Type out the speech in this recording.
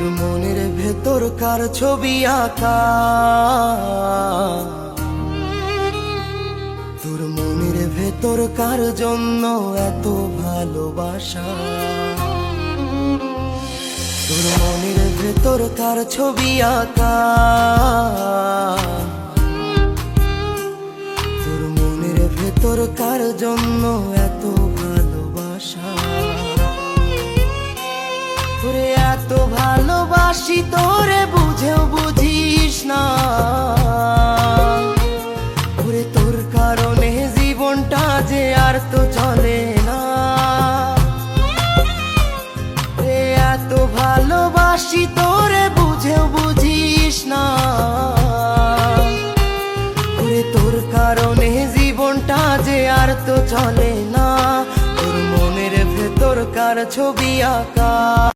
তোর মনের ভেতর কার ছবি আঁকা, তোর মনের ভেতর কার জন্য এত ভালোবাসা, তোর মনের ভেতর কার ছবি আঁকা, তোর মনের ভেতর কার জন্য এত ভালোবাসা। তোরে এত ভালোবাসি তোরে বুঝেও বুঝিস না, ওরে তোর কারণে জীবনটা যে আর তো চলে না। এত ভালোবাসি তোরে বুঝেও বুঝিস না, ওরে তোর কারণে জীবনটা যে আর তো চলে না। তোর মনের ভেতর কার ছবি আঁকা।